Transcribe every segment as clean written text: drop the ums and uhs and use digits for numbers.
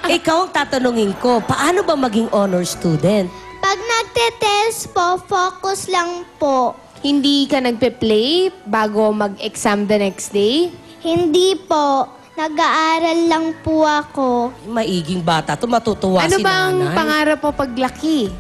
Ikaw ang tatanungin ko, paano ba maging honor student? Pag nagte-test po, focus lang po. Hindi ka nagpe-play bago mag-exam the next day? Hindi po. Nag-aaral lang po ako. Maiging bata to, matutuwa Ano si bang nanay. pangarap mo paglaki?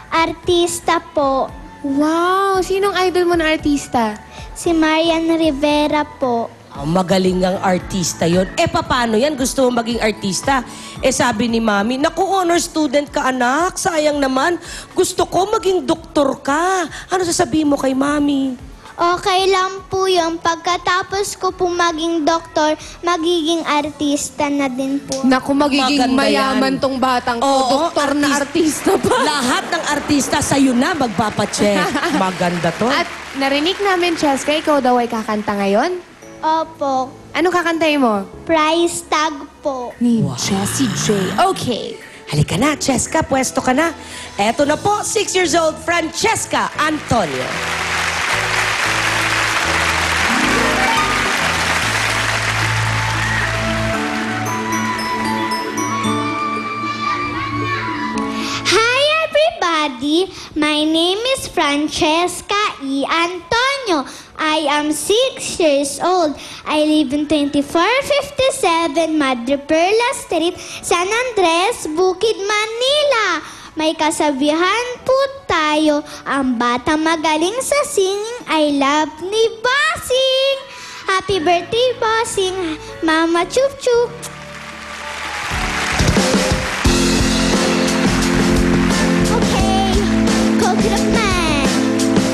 Artista po. Wow! Sinong idol mo na artista? Si Marian Rivera po. Magaling ang artista yon. Paano yan? Gusto mo maging artista? Sabi ni Mami, naku, honor student ka, anak. Sayang naman. Gusto ko maging doktor ka. Ano sasabihin mo kay Mami? Okay lang po yun. Pagkatapos ko po maging doktor, magiging artista na din po. Naku, magiging Maganda mayaman yan. tong batang to. Oo, Doktor na artista pa. Lahat ng artista sa'yo na magpapacheck. Maganda to. At narinig namin, Cheska, ikaw daw ay kakanta ngayon? Opo. Ano kakantahin mo? Price tag po. Ni Jessie J. Okay. Halika na, Cheska, pwesto ka na. Eto na po, 6 years old, Francesca Antonio. Hi everybody, my name is Francesca E. Antonio. I am 6 years old. I live in 2457 Madre Perla Street, San Andres, Bukid, Manila. May kasabihan po tayo, ang bata magaling sa singing, I love ni Bossing. Happy birthday, Bossing. Mama Chup Chup. Okay, coconut man,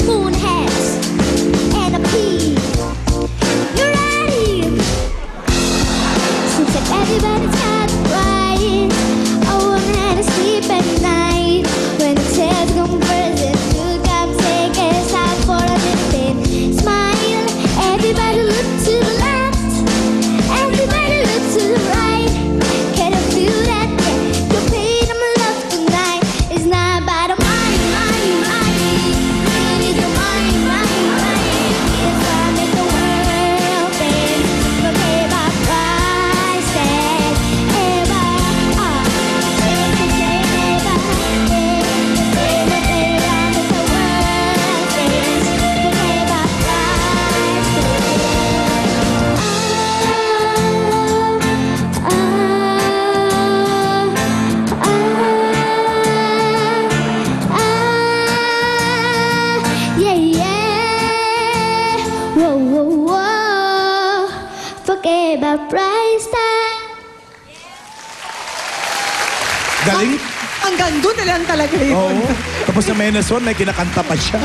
moon hats, and a pea. You ready? Seems like everybody's got right. A woman had to sleep at night. When it says come first, it should come second. Out for a little bit. Smile, everybody look to the left. Everybody look to the right. Can I feel that? Yeah, your pain and my love tonight is not about the money, money, money. Really the money, money, money. It's gonna make the world bend. Forget about price tag. Ever, yeah, yeah. Whoa, whoa, whoa. Forget about price tag. Galing. Hanggang doon na lang talaga yun. Oo. Tapos sa Menace 1, may kinakanta pa siya.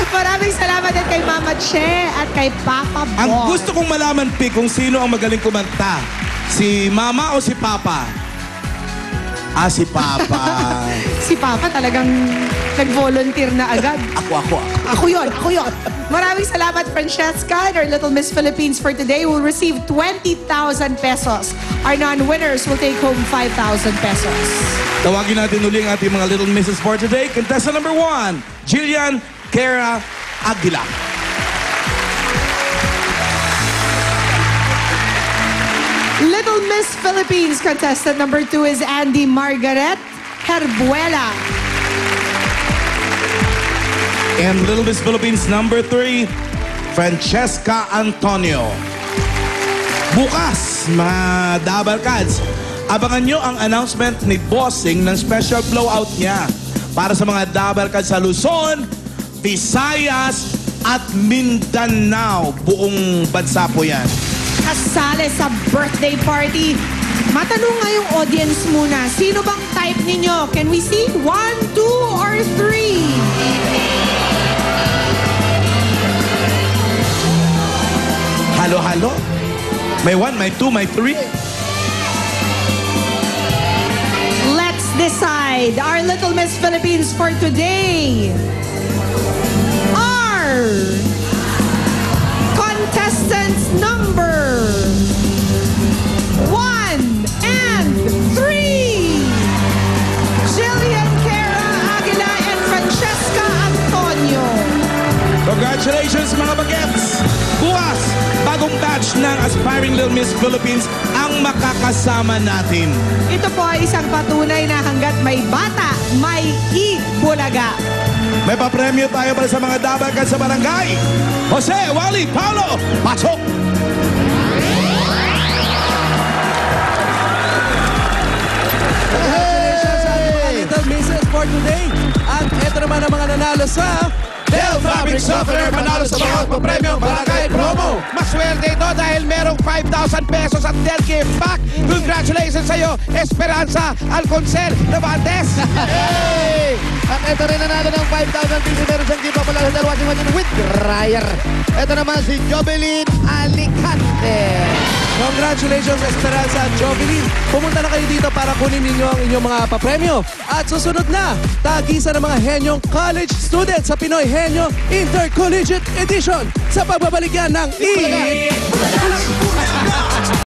Maraming salamat din kay Mama Che at kay Papa Boy. Ang gusto kong malaman, Pi, kung sino ang magaling kumanta. Si Mama o si Papa? Si Papa. Si Papa talagang nag-volunteer na agad. Ako. Ako yun. Maraming salamat, Francesca, and our Little Miss Philippines for today will receive 20,000 pesos. Our non-winners will take home 5,000 pesos. Tawagin natin uli ang ating mga Little Misses for today. Contestant number 1, Jillian Kara Aguila. Little Miss Philippines contestant number 2 is Andy Margaret Herbuela. And Little Miss Philippines number 3, Francesca Antonio. Bukas, mga Double Cats, abangan nyo ang announcement ni Bossing ng special blowout niya para sa mga Double Cats sa Luzon, Visayas, at Mindanao. Buong bansa po yan. Kasali sa birthday party. Matanong nga yung audience muna, sino bang type ninyo? Can we see? 1, 2, or 3? Halo-halo. May 1, may 2, may 3. Let's decide. Our Little Miss Philippines for today are contestants number 1 and 3. Jillian Kara Aguila and Francesca Antonio. Congratulations mga bagets! Bukas, bagong batch batch ng Aspiring Little Miss Philippines ang makakasama natin. Ito po ay isang patunay na hanggat may bata, may ibulaga. May papremyo tayo para sa mga dabarkad sa barangay. Jose, Wally, Paulo, pasok! Congratulations sa ating mga Little Misses for today. At ito naman ang mga nanalo sa Del Fabric Softener manalo sa bawat papremyong barangay promo. Maswerte ito dahil merong 5,000 pesos at Del Give Back. Congratulations sa iyo, Esperanza Alconcel Navantes. Hey! At ito rin nanalo ng 5,000 pesos. Meron siyang gift pala sa Del Washing Machine with dryer. Ito naman si Jobelin Alicante. Congratulations, Esperanza at Jovelyn. Pumunta na kayo dito para kunin ninyo ang inyong mga papremyo. At susunod na, tagisan ng mga henyong college students sa Pinoy Henyo Intercollegiate Edition sa pagbabalik yan ng